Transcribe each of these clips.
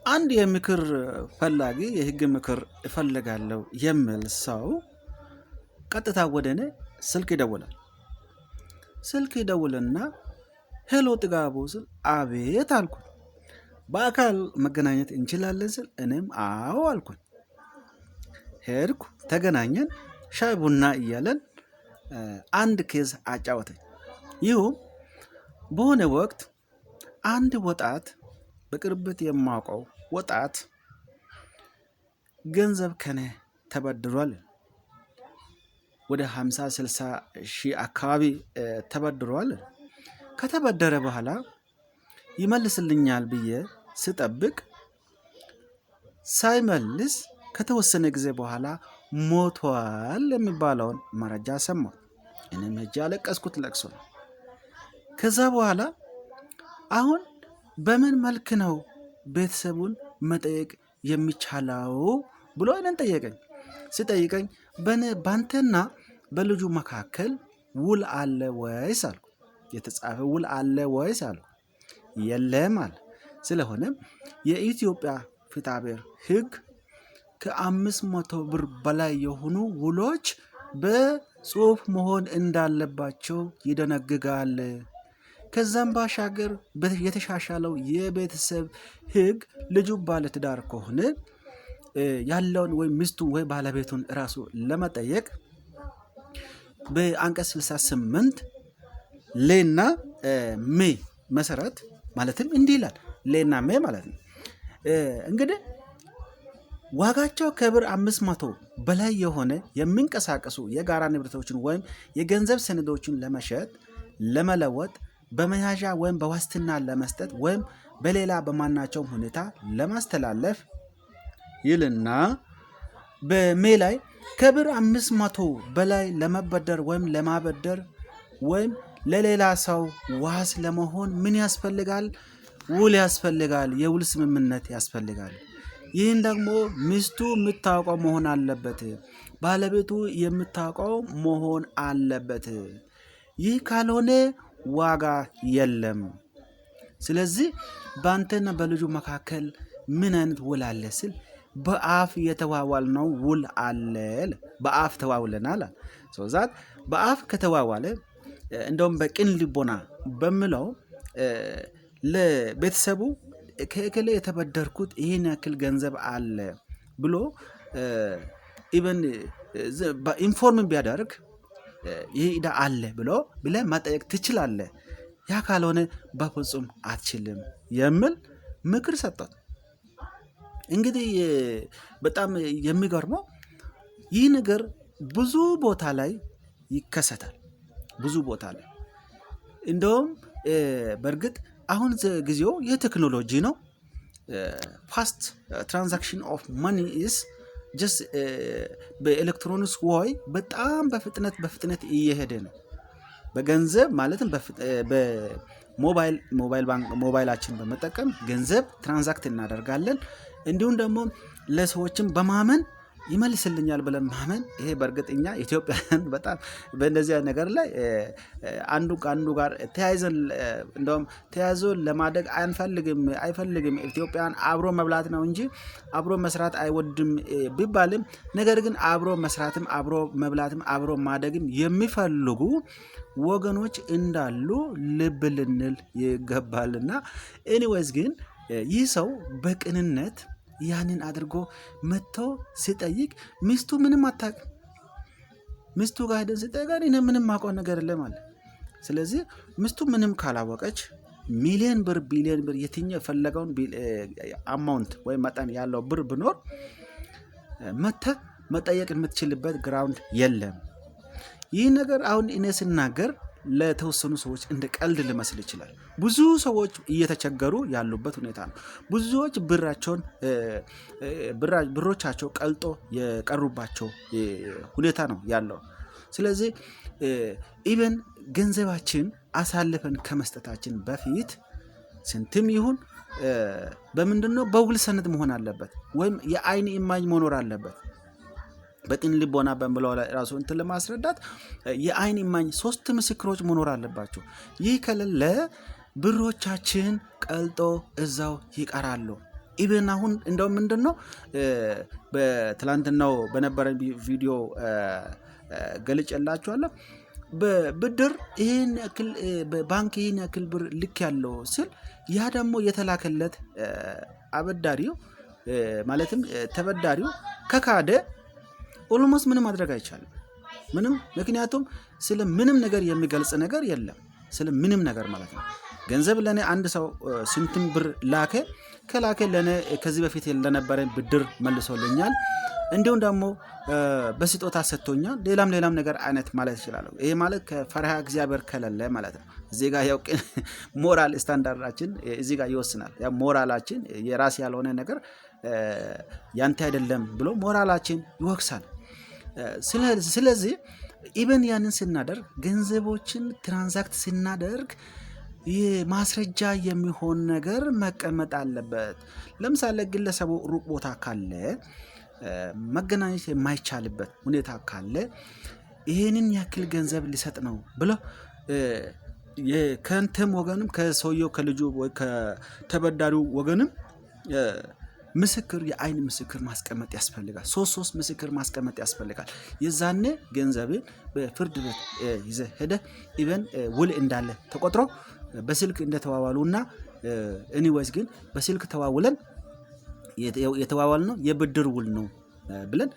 አንድ የምክር ፈላጊ የህግ ምክር እፈልጋለሁ የሚል ሰው ቀጥታ ወደ እኔ ስልክ ይደውላል። ስልክ ይደውልና ሄሎ ጥጋቡ ስል አቤት አልኩኝ። በአካል መገናኘት እንችላለን ስል እኔም አዎ አልኩኝ። ሄድኩ፣ ተገናኘን፣ ሻይ ቡና እያለን አንድ ኬዝ አጫወተኝ። ይሁም በሆነ ወቅት አንድ ወጣት በቅርበት የማውቀው ወጣት ገንዘብ ከኔ ተበድሯል። ወደ 50-60 ሺህ አካባቢ ተበድሯል። ከተበደረ በኋላ ይመልስልኛል ብዬ ስጠብቅ ሳይመልስ ከተወሰነ ጊዜ በኋላ ሞቷል የሚባለውን መረጃ ሰማሁ። እኔም ሄጄ ያለቀስኩት ለቅሶ ነው። ከዛ በኋላ አሁን በምን መልክ ነው ቤተሰቡን መጠየቅ የሚቻለው ብሎ እኔን ጠየቀኝ። ሲጠይቀኝ ባንተና በልጁ መካከል ውል አለ ወይስ አልኩ። የተጻፈ ውል አለ ወይስ አልኩ። የለም አለ። ስለሆነም የኢትዮጵያ ፍትሐብሔር ሕግ ከ500 ብር በላይ የሆኑ ውሎች በጽሁፍ መሆን እንዳለባቸው ይደነግጋል። ከዛም ባሻገር የተሻሻለው የቤተሰብ ሕግ ልጁ ባለትዳር ከሆነ ያለውን ወይ ሚስቱን ወይ ባለቤቱን ራሱ ለመጠየቅ በአንቀጽ 68 ሌና ሜ መሰረት ማለትም እንዲህ ይላል። ሌና ሜ ማለት ነው እንግዲህ ዋጋቸው ከብር 500 በላይ የሆነ የሚንቀሳቀሱ የጋራ ንብረቶችን ወይም የገንዘብ ሰነዶችን ለመሸጥ፣ ለመለወጥ፣ በመያዣ ወይም በዋስትና ለመስጠት ወይም በሌላ በማናቸውም ሁኔታ ለማስተላለፍ ይልና በሜ ላይ ከብር 500 በላይ ለመበደር ወይም ለማበደር ወይም ለሌላ ሰው ዋስ ለመሆን ምን ያስፈልጋል? ውል ያስፈልጋል። የውል ስምምነት ያስፈልጋል። ይህን ደግሞ ሚስቱ የምታውቀው መሆን አለበት። ባለቤቱ የምታውቀው መሆን አለበት። ይህ ካልሆነ ዋጋ የለም። ስለዚህ በአንተና በልጁ መካከል ምን አይነት ውል አለ ስል በአፍ የተዋዋልነው ውል አለ። በአፍ ተዋውለናል። ዛት በአፍ ከተዋዋለ እንደውም በቅን ልቦና በምለው ለቤተሰቡ ከእከሌ የተበደርኩት ይህን ያክል ገንዘብ አለ ብሎ ኢቨን ኢንፎርም ቢያደርግ ይህ ዕዳ አለ ብሎ ብለህ መጠየቅ ትችላለህ። ያ ካልሆነ በፍጹም አትችልም የሚል ምክር ሰጠት። እንግዲህ በጣም የሚገርመው ይህ ነገር ብዙ ቦታ ላይ ይከሰታል። ብዙ ቦታ ላይ እንደውም በእርግጥ አሁን ጊዜው የቴክኖሎጂ ነው። ፋስት ትራንዛክሽን ኦፍ ማኒ ኢዝ ጀስት በኤሌክትሮኒክስ ወይ በጣም በፍጥነት እየሄደ ነው። በገንዘብ ማለትም ሞባይላችን በመጠቀም ገንዘብ ትራንዛክት እናደርጋለን። እንዲሁም ደግሞ ለሰዎችም በማመን ይመልስልኛል ብለን ማመን። ይሄ በእርግጠኛ ኢትዮጵያን በጣም በእንደዚህ ነገር ላይ አንዱ ከአንዱ ጋር ተያይዘን እንደውም ተያይዞ ለማደግ አይፈልግም። ኢትዮጵያን አብሮ መብላት ነው እንጂ አብሮ መስራት አይወድም ቢባልም ነገር ግን አብሮ መስራትም አብሮ መብላትም አብሮ ማደግም የሚፈልጉ ወገኖች እንዳሉ ልብ ልንል ይገባልና ኤኒዌይስ ግን ይህ ሰው በቅንነት ያንን አድርጎ መጥቶ ሲጠይቅ ሚስቱ ምንም አታውቅም። ሚስቱ ጋር ሄደን ሲጠይቅ እኔ ምንም ማውቀው ነገር የለም አለ። ስለዚህ ሚስቱ ምንም ካላወቀች ሚሊዮን ብር ቢሊዮን ብር የትኛው የፈለገውን አማውንት ወይም መጠን ያለው ብር ብኖር መጥተህ መጠየቅ የምትችልበት ግራውንድ የለም። ይህ ነገር አሁን እኔ ስናገር ለተወሰኑ ሰዎች እንደ ቀልድ ሊመስል ይችላል። ብዙ ሰዎች እየተቸገሩ ያሉበት ሁኔታ ነው። ብዙዎች ብሮቻቸው ቀልጦ የቀሩባቸው ሁኔታ ነው ያለው። ስለዚህ ኢቨን ገንዘባችን አሳልፈን ከመስጠታችን በፊት ስንትም ይሁን በምንድነው በውል ሰነድ መሆን አለበት ወይም የአይን እማኝ መኖር አለበት። በቅን ልቦና በሚለው ራሱ እንትን ለማስረዳት የአይን እማኝ 3 ምስክሮች መኖር አለባቸው። ይህ ከሌለ ብሮቻችን ቀልጦ እዛው ይቀራሉ። ኢቨን አሁን እንደው ምንድነው በትላንትናው በነበረን ቪዲዮ ገልጬላችኋለሁ። በብድር ይሄን ያክል በባንክ ይሄን ያክል ብር ልክ ያለው ስል ያ ደግሞ የተላከለት አበዳሪው ማለትም ተበዳሪው ከካደ ኦልሞስት ምንም ማድረግ አይቻልም። ምንም ምክንያቱም ስለ ምንም ነገር የሚገልጽ ነገር የለም። ስለ ምንም ነገር ማለት ነው። ገንዘብ ለኔ አንድ ሰው ስንትም ብር ላከ ከላከ ለኔ ከዚህ በፊት ለነበረን ብድር መልሶልኛል። እንዲሁም ደግሞ በስጦታ ሰጥቶኛል። ሌላም ነገር አይነት ማለት ይችላል። ይሄ ማለት ከፈሪሃ እግዚአብሔር ከሌለ ማለት ነው። እዚህ ጋር ያው ሞራል ስታንዳርዳችን እዚህ ጋር ይወስናል። ያ ሞራላችን የራስ ያልሆነ ነገር ያንተ አይደለም ብሎ ሞራላችን ይወክሳል። ስለዚህ ኢቨን ያንን ስናደርግ ገንዘቦችን ትራንዛክት ስናደርግ ማስረጃ የሚሆን ነገር መቀመጥ አለበት። ለምሳሌ ግለሰቡ ሩቅ ቦታ ካለ መገናኘት የማይቻልበት ሁኔታ ካለ ይሄንን ያክል ገንዘብ ሊሰጥ ነው ብሎ ከንተም ወገንም ከሰውየው ከልጁ ወይ ከተበዳሪው ወገንም ምስክር የአይን ምስክር ማስቀመጥ ያስፈልጋል። ሶስት ምስክር ማስቀመጥ ያስፈልጋል። የዛኔ ገንዘብን በፍርድ ቤት ይዘህ ሄደህ ኢቨን ውል እንዳለ ተቆጥሮ በስልክ እንደተዋዋሉና ኤኒዌይስ ግን በስልክ ተዋውለን የተዋዋልነው የብድር ውል ነው ብለን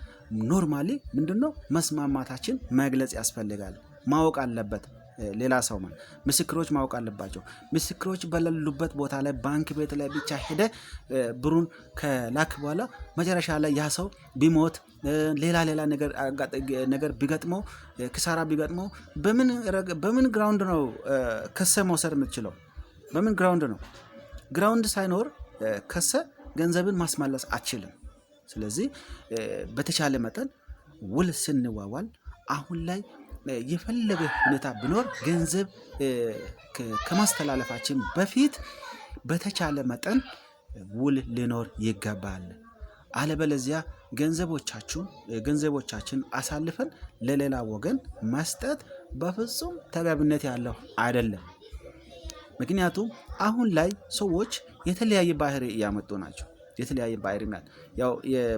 ኖርማሊ ምንድነው መስማማታችን መግለጽ ያስፈልጋል። ማወቅ አለበት ሌላ ሰው ማለት ምስክሮች ማወቅ አለባቸው። ምስክሮች በሌሉበት ቦታ ላይ ባንክ ቤት ላይ ብቻ ሄደ ብሩን ከላክ በኋላ መጨረሻ ላይ ያ ሰው ቢሞት ሌላ ነገር ቢገጥመው ክሳራ ቢገጥመው በምን ግራውንድ ነው ከሰ መውሰድ የምትችለው? በምን ግራውንድ ነው? ግራውንድ ሳይኖር ከሰ ገንዘብን ማስመለስ አትችልም። ስለዚህ በተቻለ መጠን ውል ስንዋዋል አሁን ላይ የፈለገ ሁኔታ ቢኖር ገንዘብ ከማስተላለፋችን በፊት በተቻለ መጠን ውል ሊኖር ይገባል። አለበለዚያ ገንዘቦቻችን አሳልፈን ለሌላ ወገን መስጠት በፍጹም ተገቢነት ያለው አይደለም። ምክንያቱም አሁን ላይ ሰዎች የተለያየ ባህሪ እያመጡ ናቸው። የተለያየ ባህሪ ማለት ያው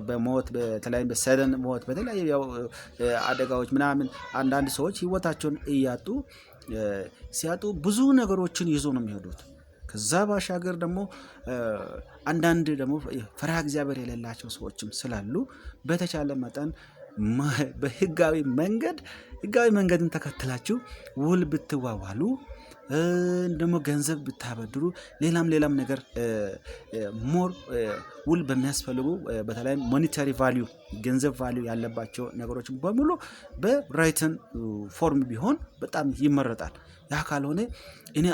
በሞት በተለያየ በሰደን ሞት በተለያየ ያው አደጋዎች ምናምን አንዳንድ ሰዎች ህይወታቸውን ሲያጡ ብዙ ነገሮችን ይዞ ነው የሚሄዱት። ከዛ ባሻገር ደግሞ አንዳንድ ደግሞ ፈሪሃ እግዚአብሔር የሌላቸው ሰዎችም ስላሉ በተቻለ መጠን በህጋዊ መንገድን ተከትላችሁ ውል ብትዋዋሉ ደግሞ ገንዘብ ብታበድሩ ሌላም ነገር ሞር ውል በሚያስፈልጉ በተለይ ሞኔታሪ ቫልዩ ገንዘብ ቫልዩ ያለባቸው ነገሮችን በሙሉ በራይትን ፎርም ቢሆን በጣም ይመረጣል። ያ ካልሆነ እኔ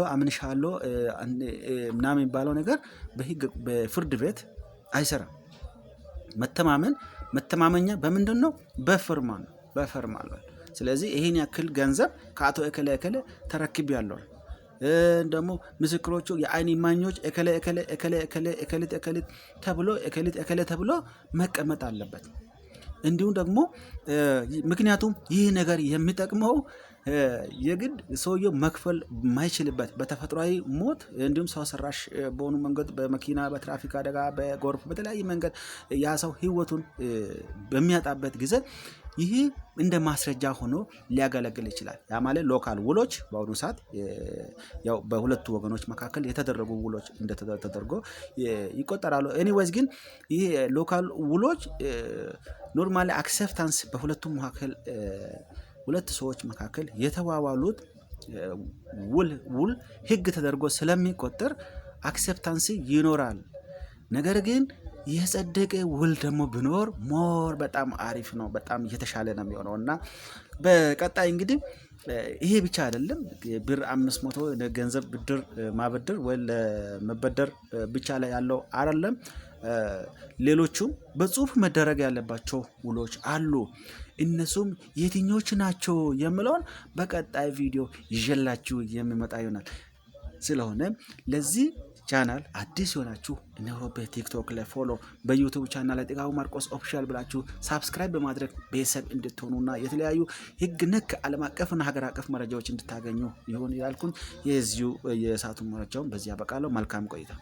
አምንሻለሁ ምናምን የሚባለው ነገር በፍርድ ቤት አይሰራም። መተማመኛ በምንድን ነው? በፍርማ ነው። ስለዚህ ይሄን ያክል ገንዘብ ከአቶ እከለ ተረክቤያለሁ ደግሞ ምስክሮቹ የአይን ማኞች እከለ ተብሎ መቀመጥ አለበት። እንዲሁም ደግሞ ምክንያቱም ይህ ነገር የሚጠቅመው የግድ ሰውየው መክፈል ማይችልበት በተፈጥሯዊ ሞት እንዲሁም ሰው ሰራሽ በሆኑ መንገድ በመኪና በትራፊክ አደጋ በጎርፍ በተለያየ መንገድ ያ ሰው ህይወቱን በሚያጣበት ጊዜ ይህ እንደ ማስረጃ ሆኖ ሊያገለግል ይችላል። ያ ማለት ሎካል ውሎች በአሁኑ ሰዓት ያው በሁለቱ ወገኖች መካከል የተደረጉ ውሎች እንደተደረጉ ይቆጠራሉ። ኤኒዌይስ ግን ይህ ሎካል ውሎች ኖርማሊ አክሴፕታንስ በሁለቱም መካከል ሁለት ሰዎች መካከል የተዋዋሉት ውል ህግ ተደርጎ ስለሚቆጠር አክሴፕታንስ ይኖራል። ነገር ግን የጸደቀ ውል ደግሞ ቢኖር ሞር በጣም አሪፍ ነው። በጣም የተሻለ ነው የሚሆነው እና በቀጣይ እንግዲህ ይሄ ብቻ አይደለም ብር 500 ገንዘብ ብድር ማበደር ወይ ለመበደር ብቻ ላይ ያለው አይደለም። ሌሎቹም በጽሁፍ መደረግ ያለባቸው ውሎች አሉ። እነሱም የትኞቹ ናቸው የምለውን በቀጣይ ቪዲዮ ይዤላችሁ የሚመጣ ይሆናል። ስለሆነ ለዚህ ቻናል አዲስ ሆናችሁ እነሆ በቲክቶክ ላይ ፎሎ በዩቲዩብ ቻናል ላይ ጥጋቡ ማርቆስ ኦፊሻል ብላችሁ ሳብስክራይብ በማድረግ ቤተሰብ እንድትሆኑና የተለያዩ ህግ ነክ ዓለም አቀፍና ሀገር አቀፍ መረጃዎች እንድታገኙ ይሁን ያልኩኝ የዚሁ የሰዓቱ መረጃውን በዚህ አበቃለሁ። መልካም ቆይታ